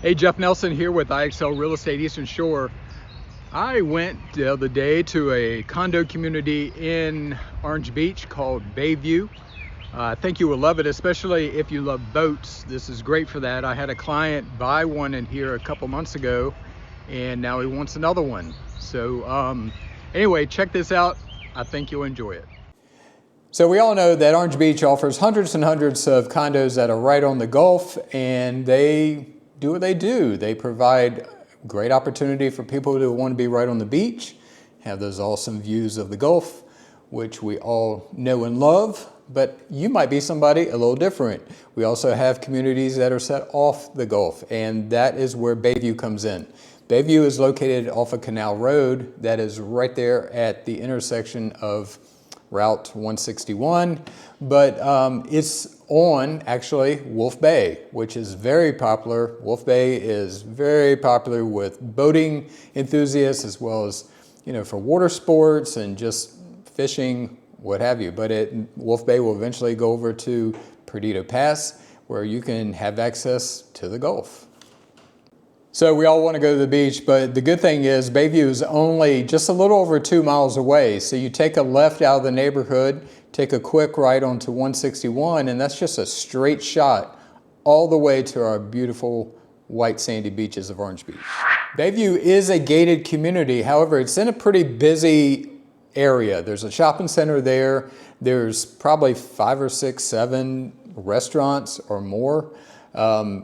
Hey, Jeff Nelson here with IXL Real Estate Eastern Shore. I went the other day to a condo community in Orange Beach called Bayview. I think you will love it, especially if you love boats. This is great for that. I had a client buy one in here a couple months ago, and now he wants another one. So anyway, check this out. I think you'll enjoy it. So we all know that Orange Beach offers hundreds and hundreds of condos that are right on the Gulf, and they do what they do. They provide great opportunity for people who want to be right on the beach, have those awesome views of the Gulf, which we all know and love, but you might be somebody a little different. We also have communities that are set off the Gulf, and that is where Bayview comes in. Bayview is located off of Canal Road that is right there at the intersection of Route 161, but it's on actually Wolf Bay, which is very popular. Wolf Bay is very popular with boating enthusiasts as well as, for water sports and just fishing, what have you. But Wolf Bay will eventually go over to Perdido Pass, where you can have access to the Gulf. So we all want to go to the beach, but the good thing is Bayview is only just a little over 2 miles away. So you take a left out of the neighborhood, take a quick right onto 161, and that's just a straight shot all the way to our beautiful white sandy beaches of Orange Beach. Bayview is a gated community. However, it's in a pretty busy area. There's a shopping center there. There's probably 5 or 6, 7 restaurants or more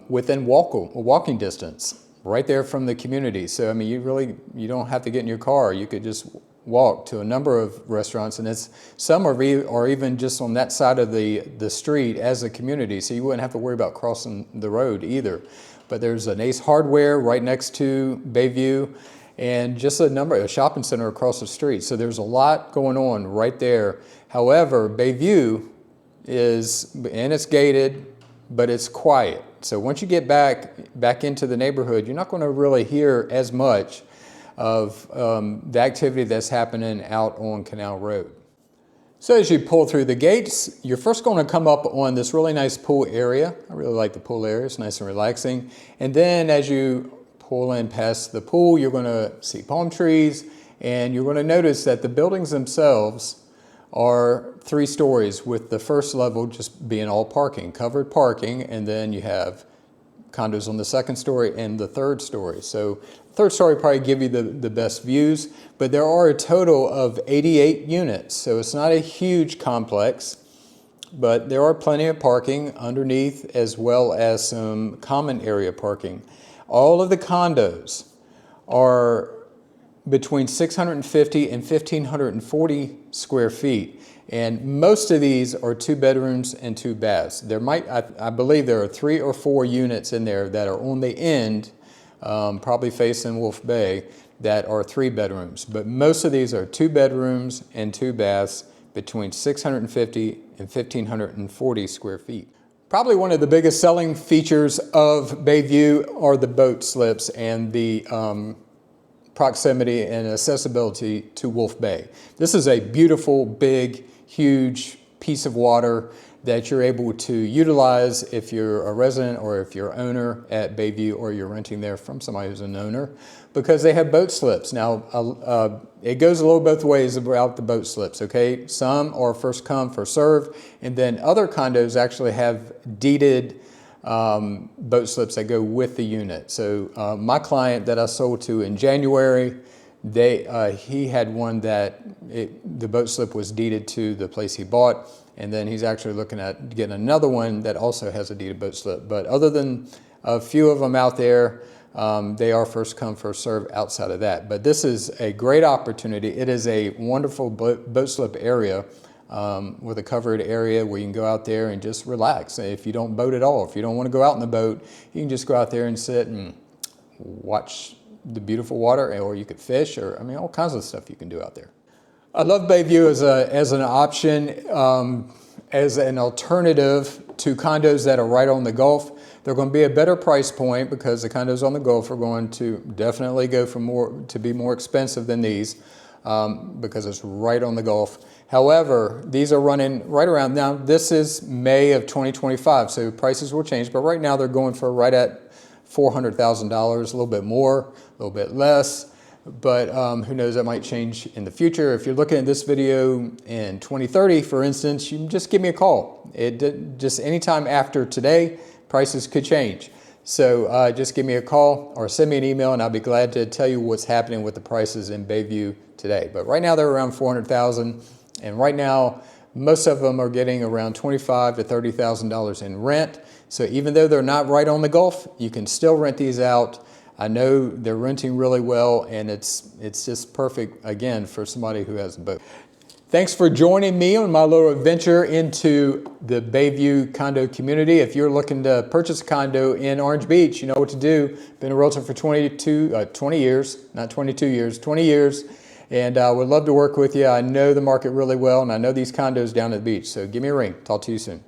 within walking distance, right there from the community. So I mean, you don't have to get in your car. You could just walk to a number of restaurants, and some are even just on that side of the street as a community, so you wouldn't have to worry about crossing the road either. But there's an Ace Hardware right next to Bayview, and just a shopping center across the street. So there's a lot going on right there. However, Bayview it's gated, but it's quiet. So once you get back into the neighborhood, you're not going to really hear as much of the activity that's happening out on Canal Road. So as you pull through the gates, you're first going to come up on this really nice pool area. I really like the pool area. It's nice and relaxing. And then as you pull in past the pool, you're going to see palm trees, and you're going to notice that the buildings themselves are 3 stories, with the first level just being all parking, covered parking, and then you have condos on the 2nd story and the 3rd story. So 3rd story probably give you the best views, but there are a total of 88 units. So it's not a huge complex, but there are plenty of parking underneath as well as some common area parking. All of the condos are between 650 and 1,540 square feet. And most of these are 2 bedrooms and 2 baths. I believe there are 3 or 4 units in there that are on the end, probably facing Wolf Bay, that are 3 bedrooms. But most of these are 2 bedrooms and 2 baths between 650 and 1,540 square feet. Probably one of the biggest selling features of Bayview are the boat slips and the proximity and accessibility to Wolf Bay. This is a beautiful, big, huge piece of water that you're able to utilize if you're a resident or if you're an owner at Bayview, or you're renting there from somebody who's an owner, because they have boat slips. Now, it goes a little both ways about the boat slips, okay? Some are first come, first serve, and then other condos actually have deeded boat slips that go with the unit. So my client that I sold to in January, he had one that the boat slip was deeded to the place he bought, and then he's actually looking at getting another one that also has a deeded boat slip. But other than a few of them out there, they are first come, first serve outside of that. But this is a great opportunity. It is a wonderful boat slip area, with a covered area where you can go out there and just relax. If you don't boat at all, if you don't want to go out in the boat, you can just go out there and sit and watch the beautiful water, or you could fish, or all kinds of stuff you can do out there. I love Bayview as an option, as an alternative to condos that are right on the Gulf. They're going to be a better price point because the condos on the Gulf are going to definitely go to be more expensive than these. because it's right on the Gulf. However, these are running right around, now this is May of 2025, so prices will change, but right now they're going for right at $400,000, a little bit more, a little bit less. But who knows, that might change in the future. If you're looking at this video in 2030, for instance, you can just give me a call. Just anytime after today, prices could change. So just give me a call or send me an email, and I'll be glad to tell you what's happening with the prices in Bayview today. But right now they're around $400,000, and right now most of them are getting around $25,000 to $30,000 in rent. So even though they're not right on the Gulf, you can still rent these out. I know they're renting really well, and it's just perfect, again, for somebody who has a boat. Thanks for joining me on my little adventure into the Bayview condo community. If you're looking to purchase a condo in Orange Beach, you know what to do. Been a realtor for 20 years, not 22 years, 20 years. And I would love to work with you. I know the market really well, and I know these condos down at the beach. So give me a ring. Talk to you soon.